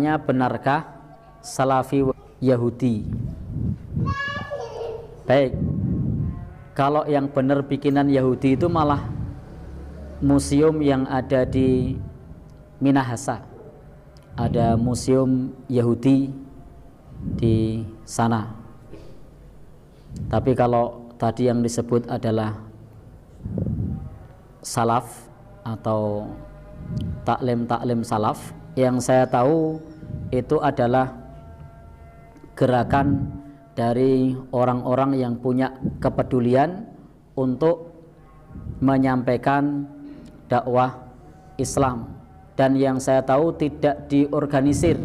pertanyaannya, benarkah Salafi Yahudi? Baik, kalau yang benar bikinan Yahudi itu malah museum yang ada di Minahasa. Ada museum Yahudi di sana. Tapi kalau tadi yang disebut adalah salaf atau taklim salaf, yang saya tahu itu adalah gerakan dari orang-orang yang punya kepedulian untuk menyampaikan dakwah Islam, dan yang saya tahu tidak diorganisir.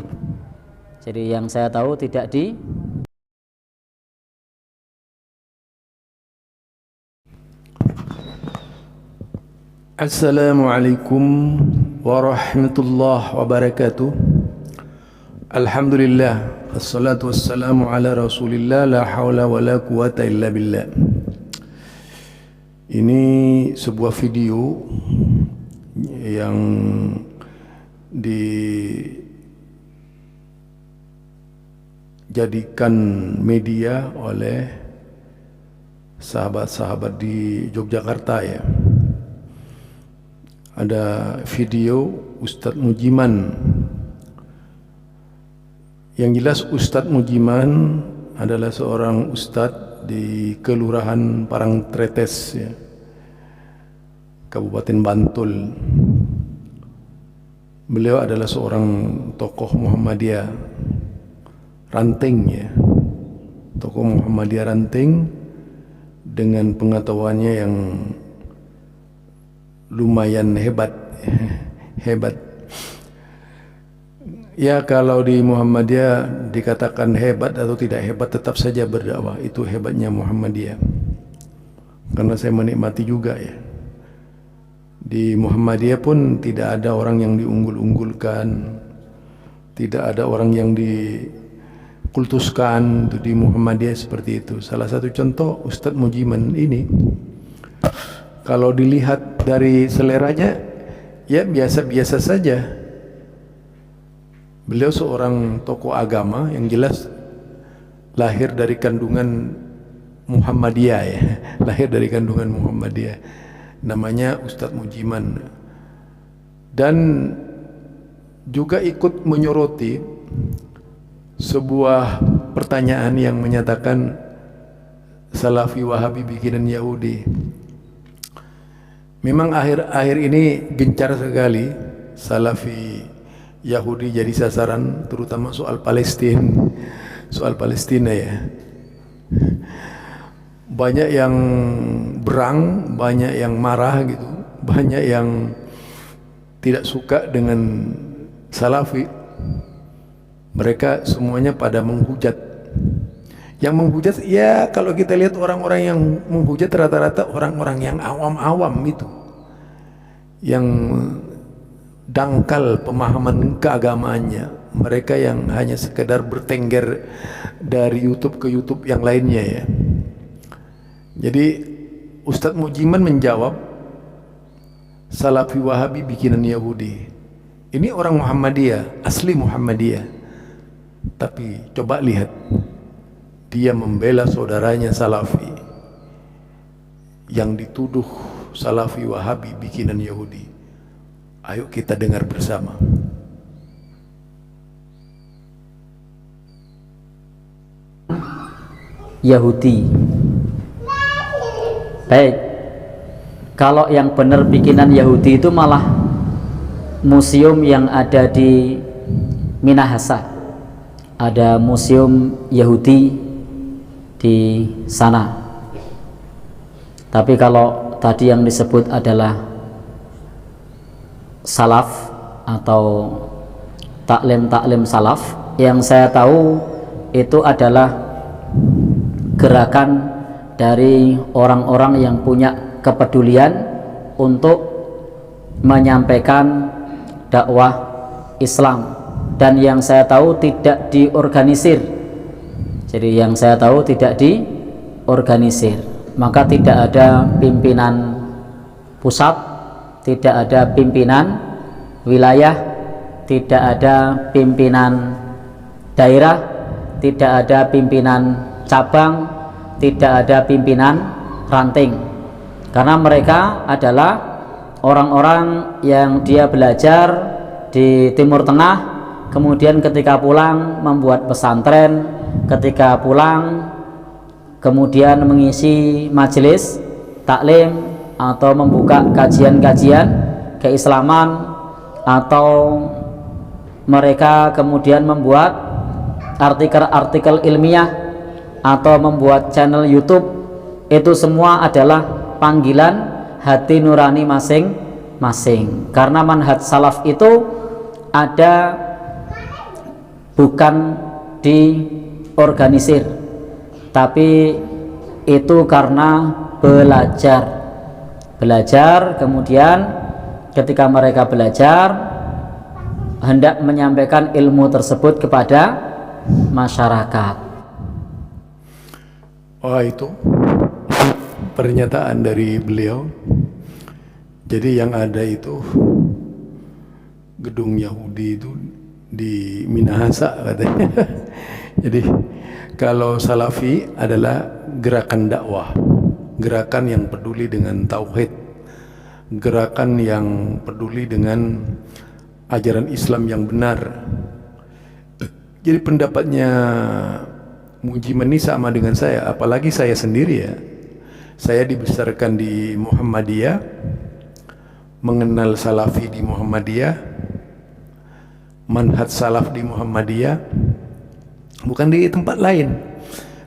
Jadi yang saya tahu tidak di Assalamualaikum warahmatullahi wabarakatuh. Alhamdulillah, assalatu wassalamu ala rasulillah, la hawla wa la quwata illa billah. Ini sebuah video yang dijadikan media oleh sahabat-sahabat di Yogyakarta ya. Ada video Ustadz Mujiman. Yang jelas Ustadz Mujiman adalah seorang ustadz di Kelurahan Parangtritis ya, Kabupaten Bantul. Beliau adalah seorang tokoh Muhammadiyah ranting ya, tokoh Muhammadiyah ranting dengan pengetahuannya yang lumayan hebat. Ya, kalau di Muhammadiyah dikatakan hebat atau tidak hebat, tetap saja berdakwah. Itu hebatnya Muhammadiyah. Karena saya menikmati juga ya, di Muhammadiyah pun tidak ada orang yang diunggul-unggulkan, tidak ada orang yang dikultuskan. Di Muhammadiyah seperti itu. Salah satu contoh Ustadz Mujiman ini, kalau dilihat dari seleranya ya biasa-biasa saja. Beliau seorang tokoh agama yang jelas lahir dari kandungan Muhammadiyah ya, lahir dari kandungan Muhammadiyah. Namanya Ustadz Mujiman. Dan juga ikut menyoroti sebuah pertanyaan yang menyatakan Salafi Wahabi bikinan Yahudi. Memang akhir-akhir ini gencar sekali Salafi Yahudi jadi sasaran, terutama soal Palestina ya. Banyak yang berang, banyak yang marah gitu, banyak yang tidak suka dengan Salafi. Mereka semuanya pada menghujat. Yang menghujat ya, kalau kita lihat orang-orang yang menghujat rata-rata orang-orang yang awam-awam itu, yang dangkal pemahaman keagamaannya. Mereka yang hanya sekedar bertengger dari YouTube ke YouTube yang lainnya ya. Jadi Ustadz Mujiman menjawab, Salafi Wahabi bikinan Yahudi. Ini orang Muhammadiyah, asli Muhammadiyah. Tapi coba lihat, dia membela saudaranya Salafi yang dituduh Salafi Wahabi bikinan Yahudi. Ayo kita dengar bersama. Yahudi. Baik, kalau yang benar bikinan Yahudi itu malah museum yang ada di Minahasa. Ada museum Yahudi di sana. Tapi kalau tadi yang disebut adalah salaf atau taklim salaf, yang saya tahu itu adalah gerakan dari orang-orang yang punya kepedulian untuk menyampaikan dakwah Islam, dan yang saya tahu tidak diorganisir. Jadi yang saya tahu tidak diorganisir, maka tidak ada pimpinan pusat, tidak ada pimpinan wilayah, tidak ada pimpinan daerah, tidak ada pimpinan cabang, tidak ada pimpinan ranting, karena mereka adalah orang-orang yang dia belajar di Timur Tengah, kemudian ketika pulang membuat pesantren, ketika pulang kemudian mengisi majelis taklim atau membuka kajian-kajian keislaman, atau mereka kemudian membuat artikel-artikel ilmiah atau membuat channel YouTube. Itu semua adalah panggilan hati nurani masing-masing, karena manhaj salaf itu ada bukan diorganisir, tapi itu karena belajar, kemudian ketika mereka belajar hendak menyampaikan ilmu tersebut kepada masyarakat. Oh, itu pernyataan dari beliau. Jadi yang ada itu gedung Yahudi itu di Minahasa katanya. Jadi kalau Salafi adalah gerakan dakwah, gerakan yang peduli dengan tauhid, gerakan yang peduli dengan ajaran Islam yang benar. Jadi pendapatnya Mujiman ini sama dengan saya, apalagi saya sendiri ya. Saya dibesarkan di Muhammadiyah, mengenal Salafi di Muhammadiyah, manhaj salaf di Muhammadiyah, bukan di tempat lain.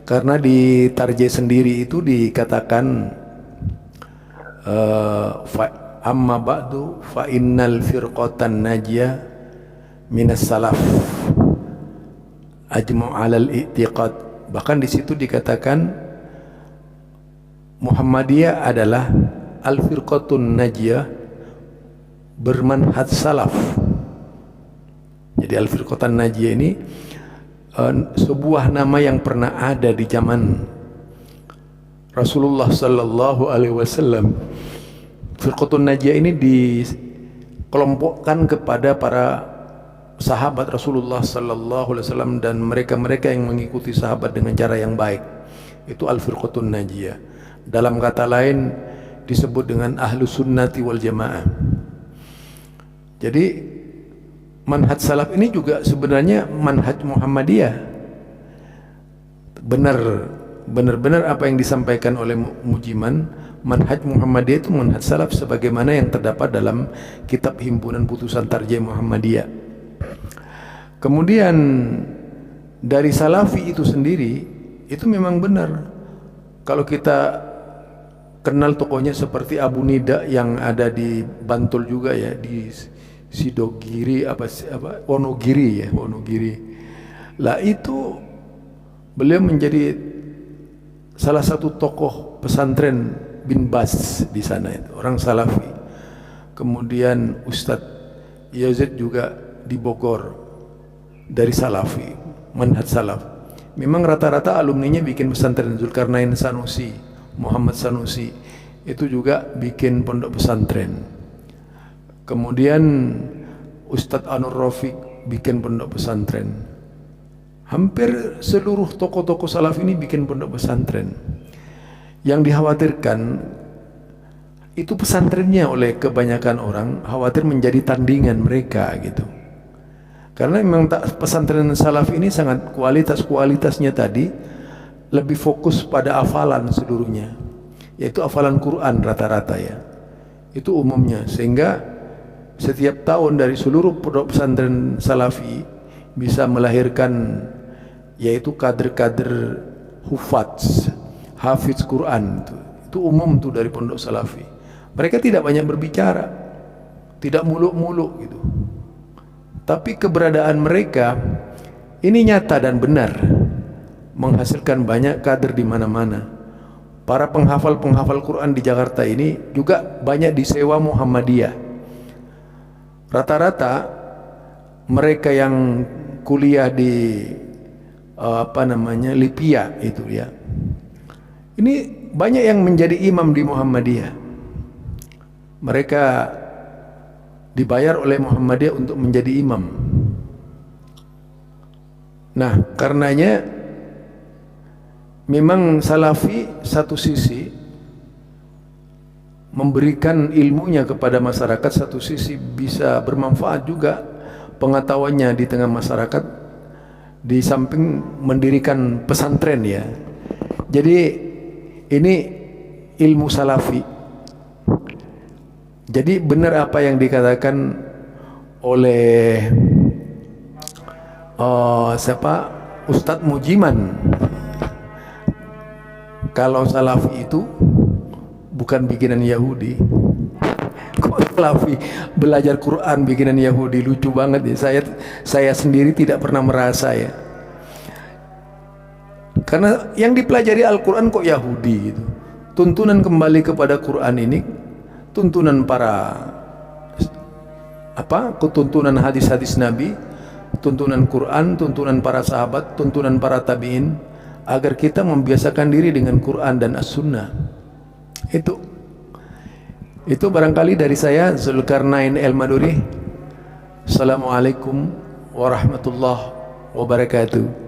Karena di Tarjih sendiri itu dikatakan amma ba'du fa innal firqatan najiyah minas salaf ajma'u 'alal i'tiqad. Bahkan di situ dikatakan Muhammadiyah adalah al-firqatun najiyah bermanhaj salaf. Jadi al-firqatan najiyah ini sebuah nama yang pernah ada di zaman Rasulullah sallallahu alaihi wasallam. Firqatun najiyah ini dikelompokkan kepada para sahabat Rasulullah sallallahu alaihi wasallam dan mereka-mereka yang mengikuti sahabat dengan cara yang baik. Itu al-firqatun najiyah. Dalam kata lain disebut dengan ahlus sunnati wal jamaah. Jadi manhaj salaf ini juga sebenarnya manhaj Muhammadiyah. Benar-benar apa yang disampaikan oleh Mujiman, manhaj Muhammadiyah itu manhaj salaf sebagaimana yang terdapat dalam kitab himpunan putusan Tarjih Muhammadiyah. Kemudian dari Salafi itu sendiri itu memang benar. Kalau kita kenal tokohnya seperti Abu Nida yang ada di Bantul juga ya, di Sidogiri Wonogiri. Lah itu beliau menjadi salah satu tokoh pesantren bin Bas di sana itu, orang Salafi. Kemudian Ustadz Yazid juga di Bogor dari Salafi, manhaj salaf. Memang rata-rata alumninya bikin pesantren. Zulkarnain Sanusi, Muhammad Sanusi itu juga bikin pondok pesantren. Kemudian Ustadz Anur Rafiq bikin pondok pesantren. Hampir seluruh tokoh-tokoh salaf ini bikin pondok pesantren. Yang dikhawatirkan itu pesantrennya oleh kebanyakan orang khawatir menjadi tandingan mereka gitu. Karena memang pesantren salaf ini sangat kualitasnya tadi lebih fokus pada hafalan seluruhnya, yaitu hafalan Quran rata-rata ya. Itu umumnya, sehingga setiap tahun dari seluruh pondok pesantren salafi bisa melahirkan yaitu kader-kader hafiz Quran. Itu umum tuh dari pondok salafi. Mereka tidak banyak berbicara, tidak muluk-muluk gitu. Tapi keberadaan mereka ini nyata dan benar, menghasilkan banyak kader di mana-mana. Para penghafal-penghafal Quran di Jakarta ini juga banyak disewa Muhammadiyah. Rata-rata mereka yang kuliah di Lipia itu ya. Ini banyak yang menjadi imam di Muhammadiyah. Mereka dibayar oleh Muhammadiyah untuk menjadi imam. Nah, karenanya memang salafi satu sisi memberikan ilmunya kepada masyarakat, satu sisi bisa bermanfaat juga pengetahuannya di tengah masyarakat, di samping mendirikan pesantren ya. Jadi ini ilmu salafi. Jadi benar apa yang dikatakan oleh Ustadz Mujiman, kalau salafi itu bukan bikinan Yahudi. Kok salafi belajar Quran bikinan Yahudi? Lucu banget ya. Saya sendiri tidak pernah merasa ya. Karena yang dipelajari Al-Quran kok Yahudi gitu. Tuntunan kembali kepada Quran ini, tuntunan para tuntunan hadis-hadis Nabi, tuntunan Quran, tuntunan para sahabat, tuntunan para tabi'in, agar kita membiasakan diri dengan Quran dan As-Sunnah. Itu barangkali dari saya, Zulkarnain El-Maduri. Assalamualaikum warahmatullahi wabarakatuh.